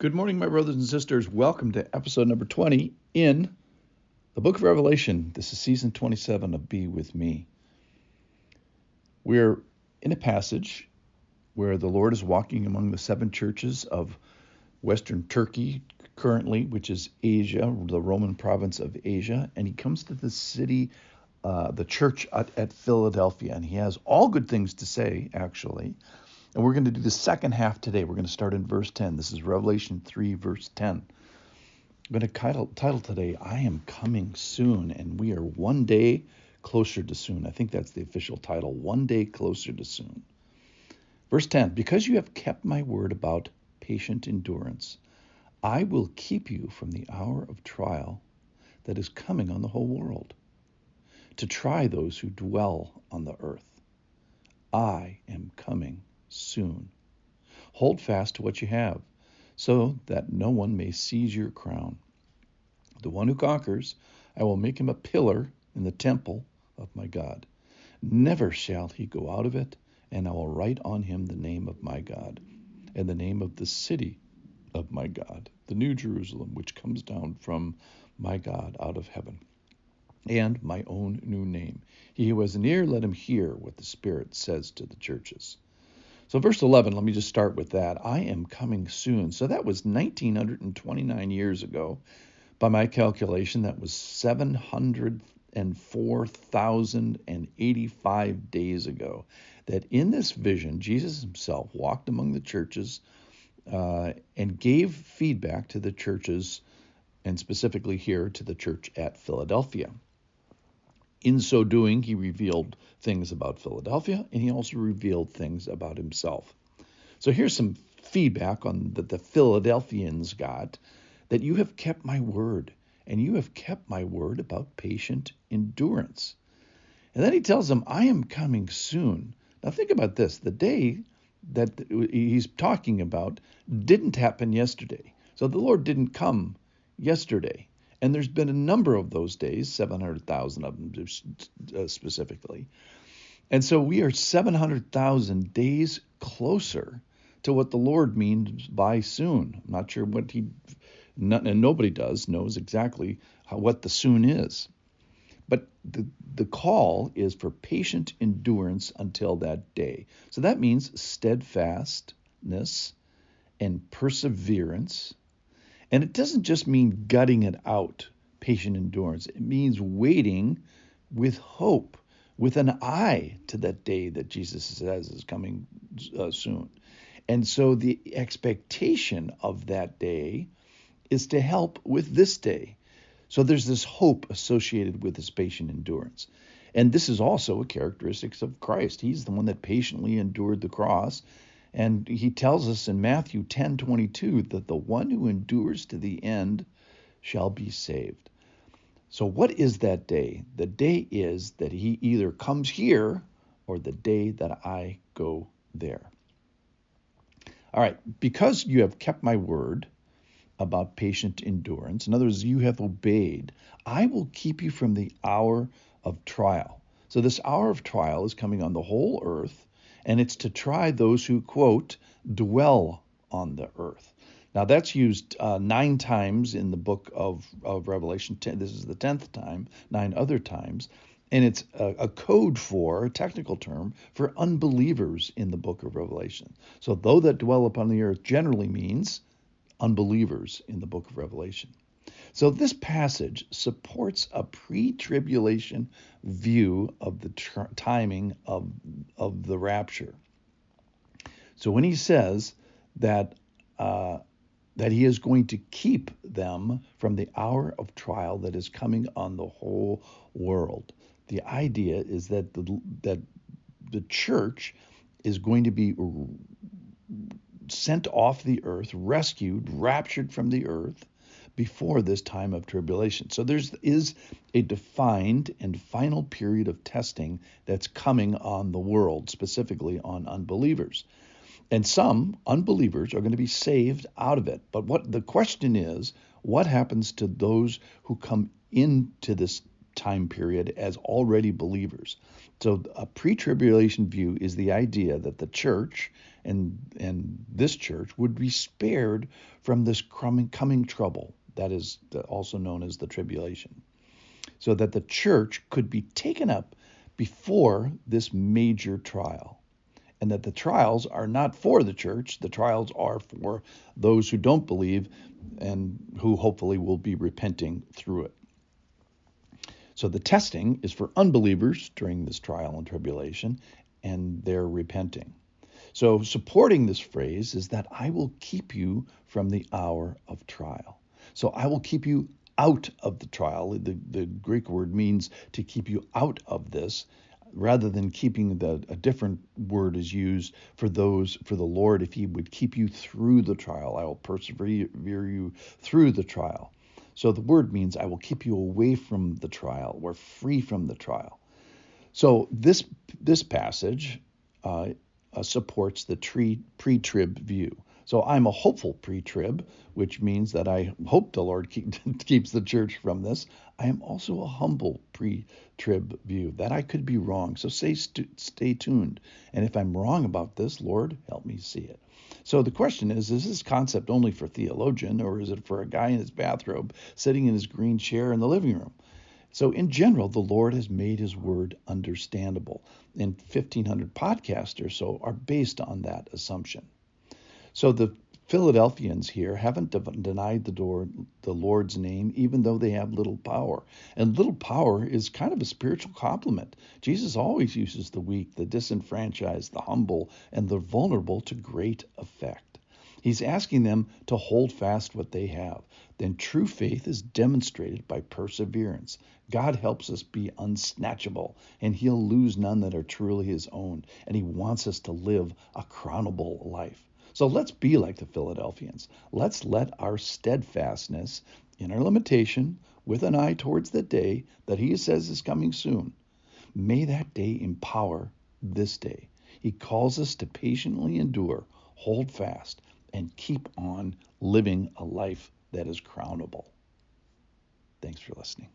Good morning, my brothers and sisters. Welcome to episode number 20 in the book of Revelation. This is season 27 of Be With Me. We're in a passage where the Lord is walking among the seven churches of Western Turkey currently, which is Asia, the Roman province of Asia, and he comes to the city, the church at Philadelphia, and he has all good things to say, actually. And we're going to do the second half today. We're going to start in verse 10. This is Revelation 3, verse 10. I'm going to title today, I Am Coming Soon, and we are one day closer to soon. I think that's the official title, One Day Closer to Soon. Verse 10, because you have kept my word about patient endurance, I will keep you from the hour of trial that is coming on the whole world, to try those who dwell on the earth. I am coming soon. Hold fast to what you have, so that no one may seize your crown. The one who conquers, I will make him a pillar in the temple of my God. Never shall he go out of it, and I will write on him the name of my God, and the name of the city of my God, the New Jerusalem, which comes down from my God out of heaven, and my own new name. He who has an ear, let him hear what the Spirit says to the churches. So verse 11, let me just start with that. I am coming soon. So that was 1929 years ago. By my calculation, that was 704,085 days ago. That in this vision, Jesus himself walked among the churches and gave feedback to the churches, and specifically here to the church at Philadelphia. In so doing, he revealed things about Philadelphia, and he also revealed things about himself. So here's some feedback on that the Philadelphians got, that you have kept my word, and you have kept my word about patient endurance. And then he tells them, I am coming soon. Now think about this. The day that he's talking about didn't happen yesterday. So the Lord didn't come yesterday. And there's been a number of those days, 700,000 of them specifically. And so we are 700,000 days closer to what the Lord means by soon. I'm not sure what and nobody knows exactly what the soon is. But the call is for patient endurance until that day. So that means steadfastness and perseverance. And it doesn't just mean gutting it out, patient endurance. It means waiting with hope, with an eye to that day that Jesus says is coming soon. And so the expectation of that day is to help with this day. So there's this hope associated with this patient endurance. And this is also a characteristic of Christ. He's the one that patiently endured the cross. And he tells us in Matthew 10:22 that the one who endures to the end shall be saved. So what is that day? The day is that he either comes here or the day that I go there. All right, because you have kept my word about patient endurance, in other words, you have obeyed, I will keep you from the hour of trial. So this hour of trial is coming on the whole earth, and it's to try those who, quote, dwell on the earth. Now, that's used 9 times in the book of Revelation. This is the 10th time, 9 other times. And it's a code for, a technical term, for unbelievers in the book of Revelation. So, though that dwell upon the earth generally means unbelievers in the book of Revelation. So this passage supports a pre-tribulation view of the timing of the rapture. So when he says that he is going to keep them from the hour of trial that is coming on the whole world, the idea is that the church is going to be sent off the earth, rescued, raptured from the earth, before this time of tribulation. So there is a defined and final period of testing that's coming on the world, specifically on unbelievers. And some unbelievers are going to be saved out of it. But what the question is, what happens to those who come into this time period as already believers? So a pre-tribulation view is the idea that the church and this church would be spared from this coming trouble that is also known as the tribulation, so that the church could be taken up before this major trial, and that the trials are not for the church. The trials are for those who don't believe and who hopefully will be repenting through it. So the testing is for unbelievers during this trial and tribulation, and they're repenting. So supporting this phrase is that I will keep you from the hour of trial. So I will keep you out of the trial. The Greek word means to keep you out of this, rather than keeping a different word is used for the Lord. If he would keep you through the trial, I will persevere you through the trial. So the word means I will keep you away from the trial or free from the trial. So this passage supports the pre-trib view. So I'm a hopeful pre-trib, which means that I hope the Lord keeps the church from this. I am also a humble pre-trib view, that I could be wrong. So stay tuned. And if I'm wrong about this, Lord, help me see it. So the question is this concept only for theologian, or is it for a guy in his bathrobe sitting in his green chair in the living room? So in general, the Lord has made his word understandable, and 1,500 podcasts or so are based on that assumption. So the Philadelphians here haven't denied the Lord's name, even though they have little power. And little power is kind of a spiritual compliment. Jesus always uses the weak, the disenfranchised, the humble, and the vulnerable to great effect. He's asking them to hold fast what they have. Then true faith is demonstrated by perseverance. God helps us be unsnatchable, and he'll lose none that are truly his own. And he wants us to live a crownable life. So let's be like the Philadelphians. Let's let our steadfastness in our limitation, with an eye towards the day that he says is coming soon, may that day empower this day. He calls us to patiently endure, hold fast, and keep on living a life that is crownable. Thanks for listening.